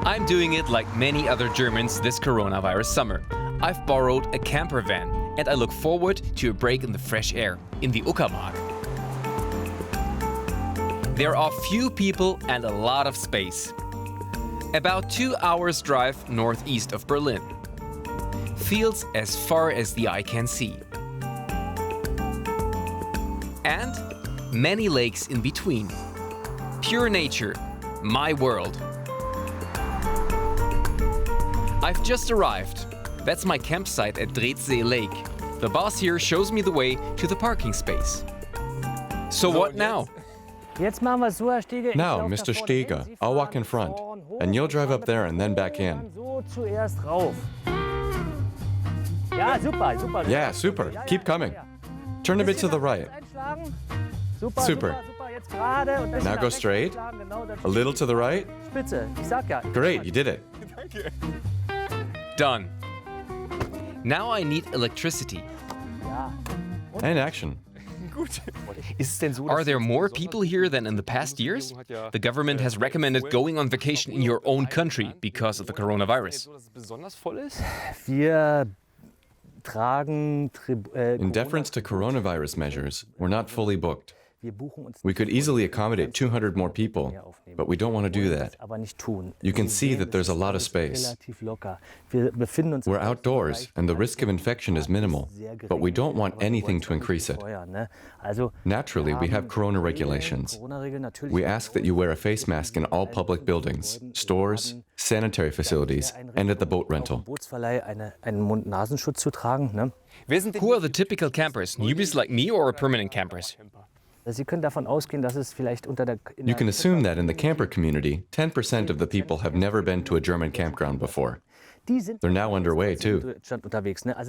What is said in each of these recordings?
I'm doing it like many other Germans this coronavirus summer. I've borrowed a camper van and I look forward to a break in the fresh air in the Uckermark. There are few people and a lot of space. About 2 hours drive northeast of Berlin. Fields as far as the eye can see. And many lakes in between. Pure nature, my world. I've just arrived. That's my campsite at Drehtsee Lake. The boss here shows me the way to the parking space. So what now? Now, Mr. Stege, I'll walk in front, and you'll drive up there and then back in. Yeah, super. Keep coming. Turn a bit to the right. Super. Now go straight. A little to the right. Great, you did it. Done. Now I need electricity. And action. Are there more people here than in the past years? The government has recommended going on vacation in your own country because of the coronavirus. In deference to coronavirus measures, we're not fully booked. We could easily accommodate 200 more people, but we don't want to do that. You can see that there's a lot of space. We're outdoors, and the risk of infection is minimal, but we don't want anything to increase it. Naturally, we have corona regulations. We ask that you wear a face mask in all public buildings, stores, sanitary facilities, and at the boat rental. Who are the typical campers? Newbies like me or permanent campers? You can assume that in the camper community, 10% of the people have never been to a German campground before. They're now underway too.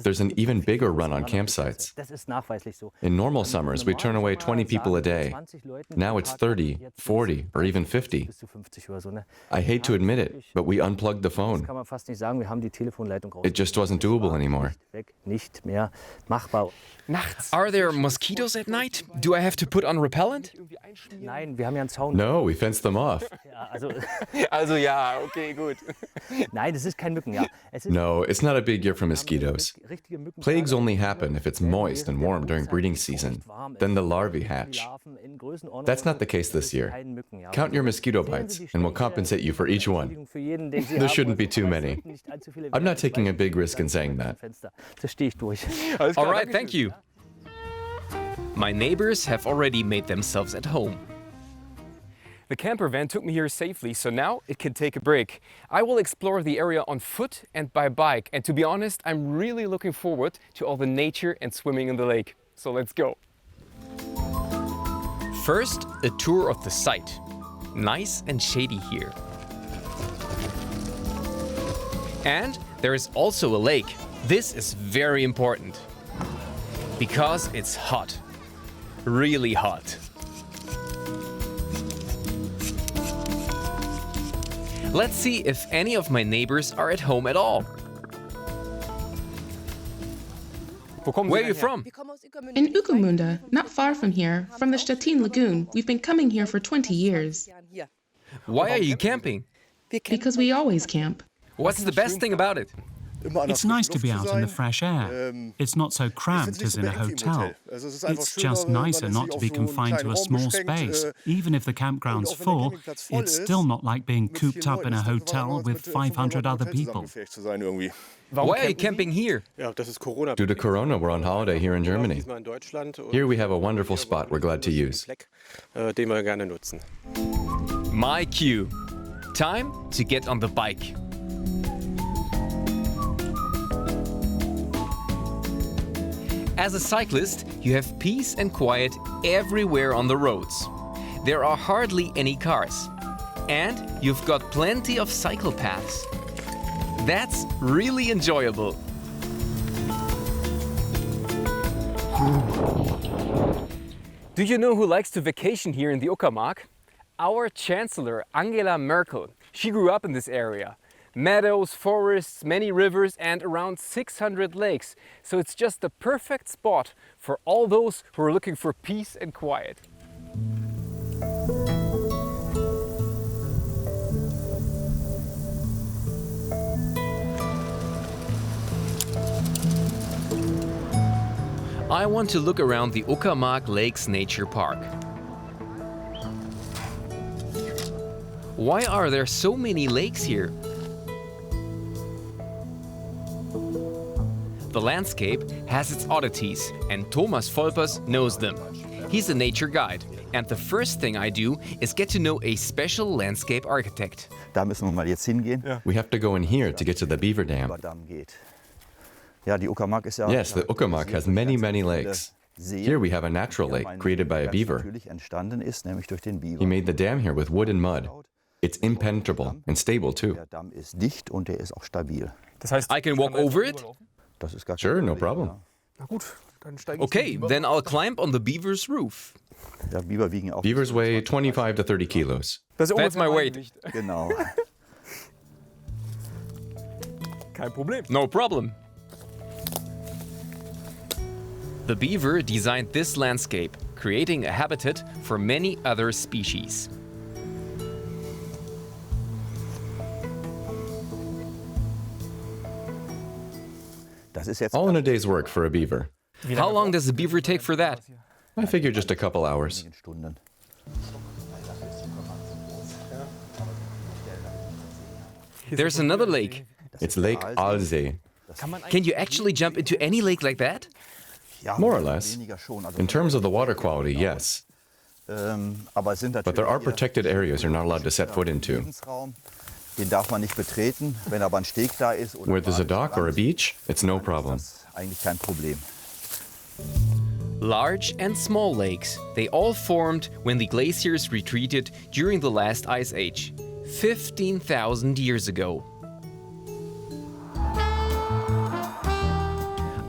There's an even bigger run on campsites. In normal summers, we turn away 20 people a day. Now it's 30, 40, or even 50. I hate to admit it, but we unplugged the phone. It just wasn't doable anymore. Are there mosquitoes at night? Do I have to put on repellent? No, we fenced them off. No, it's not a big year for mosquitoes. Plagues only happen if it's moist and warm during breeding season. Then the larvae hatch. That's not the case this year. Count your mosquito bites, and we'll compensate you for each one. There shouldn't be too many. I'm not taking a big risk in saying that. All right, thank you. My neighbors have already made themselves at home. The camper van took me here safely, so now it can take a break. I will explore the area on foot and by bike, and to be honest, I'm really looking forward to all the nature and swimming in the lake. So let's go. First, a tour of the site. Nice and shady here. And there is also a lake. This is very important because it's hot. Really hot. Let's see if any of my neighbors are at home at all. Where are you from? In Uckermark, not far from here, from the Stettin Lagoon. We've been coming here for 20 years. Why are you camping? Because we always camp. What's the best thing about it? It's nice to be out in the fresh air. It's not so cramped as in a hotel. It's just nicer not to be confined to a small space. Even if the campground's full, it's still not like being cooped up in a hotel with 500 other people. Why are you camping here? Due to Corona, we're on holiday here in Germany. Here we have a wonderful spot we're glad to use. My cue. Time to get on the bike. As a cyclist, you have peace and quiet everywhere on the roads. There are hardly any cars. And you've got plenty of cycle paths. That's really enjoyable. Do you know who likes to vacation here in the Uckermark? Our Chancellor, Angela Merkel. She grew up in this area. Meadows, forests, many rivers, and around 600 lakes. So it's just the perfect spot for all those who are looking for peace and quiet. I want to look around the Uckermark Lakes Nature Park. Why are there so many lakes here? The landscape has its oddities, and Thomas Volpers knows them. He's a nature guide, and the first thing I do is get to know a special landscape architect. Da müssen wir mal jetzt hingehen. We have to go in here to get to the beaver dam. Damm geht. Ja, die Uckermark ist ja. Yes, the Uckermark has many, many lakes. Here we have a natural lake created by a beaver. Natürlich entstanden ist, nämlich durch den Biber. He made the dam here with wood and mud. It's impenetrable and stable too. Der Damm ist dicht und der ist auch stabil. Das heißt, I can walk over it? Das ist gar kein Sure, no Problem, problem. Na gut, dann steigen wir Okay, then I'll climb on the beaver's roof. Ja, Biber wiegen auch. Beavers weigh 25 to 30 kilos. Das ist That's ungefähr my mein weight. Gewicht. Genau. Kein Problem. No problem. The beaver designed this landscape, creating a habitat for many other species. Das ist jetzt All in a day's work for a beaver. How long does a beaver take for that? I figure just a couple hours. Stunden. There's another lake. It's Lake Alsee. Can you actually jump into any lake like that? Ja, More or less. weniger schon. Also, In terms of the water quality, yes. aber es sind But there are natürlich protected areas you're not allowed to set foot into. Lebensraum. Den darf man nicht betreten. Wenn aber ein Steg da ist oder Where there's a dock or a beach, it's no problem. ist das eigentlich kein Problem. Large and small lakes, they all formed when the glaciers retreated during the last ice age, 15,000 years ago.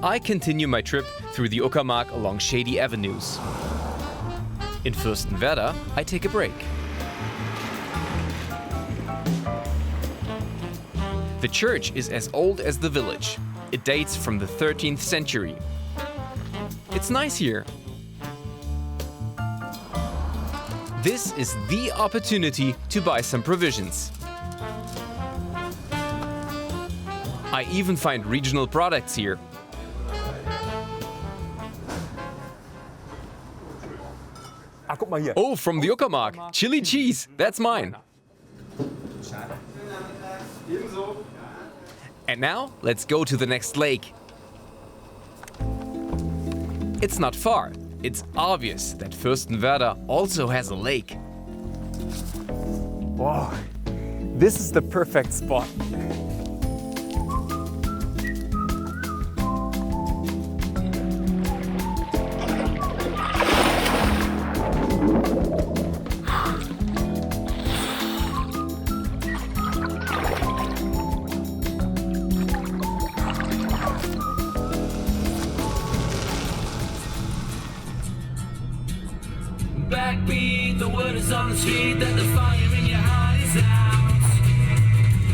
I continue my trip through the Uckermark along shady avenues. In Fürstenwerda, I take a break. The church is as old as the village. It dates from the 13th century. It's nice here. This is the opportunity to buy some provisions. I even find regional products here. Ah, guck mal hier. Oh, from the Uckermark, chili cheese, that's mine. And now, let's go to the next lake. It's not far. It's obvious that Fürstenwerda also has a lake. Wow, this is the perfect spot. Backbeat, the word is on the street that the fire in your heart is out.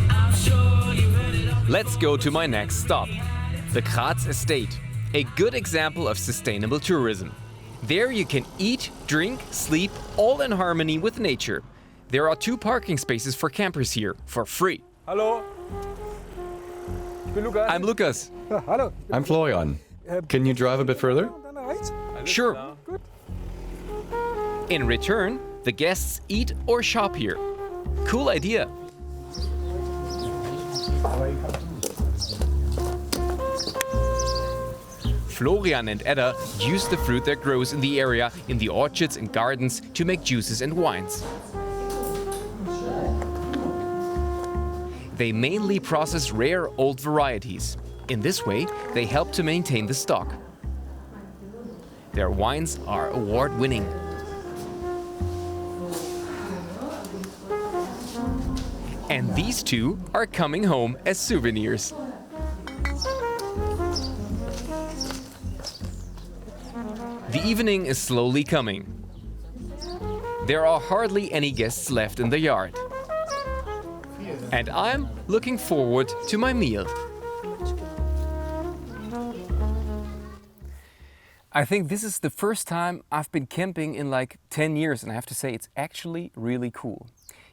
I'm sure you heard it all. Let's go to my next stop, the Graz Estate, a good example of sustainable tourism. There you can eat, drink, sleep, all in harmony with nature. There are 2 parking spaces for campers here, for free. Hallo. Ich bin Lukas. I'm Lukas. Hallo. I'm Florian. Can you drive a bit further? Dann rechts. Sure. Gut. In return, the guests eat or shop here. Cool idea. Florian and Edda use the fruit that grows in the area in the orchards and gardens to make juices and wines. They mainly process rare old varieties. In this way, they help to maintain the stock. Their wines are award-winning. And these 2 are coming home as souvenirs. The evening is slowly coming. There are hardly any guests left in the yard. And I'm looking forward to my meal. I think this is the first time I've been camping in like 10 years, and I have to say it's actually really cool.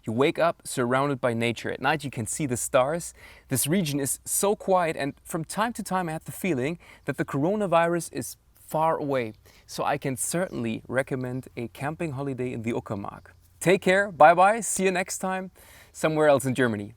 You wake up surrounded by nature. At night you can see the stars. This region is so quiet, and from time to time I had the feeling that the coronavirus is far away, so I can certainly recommend a camping holiday in the Uckermark. Take care, bye bye, see you next time, somewhere else in Germany.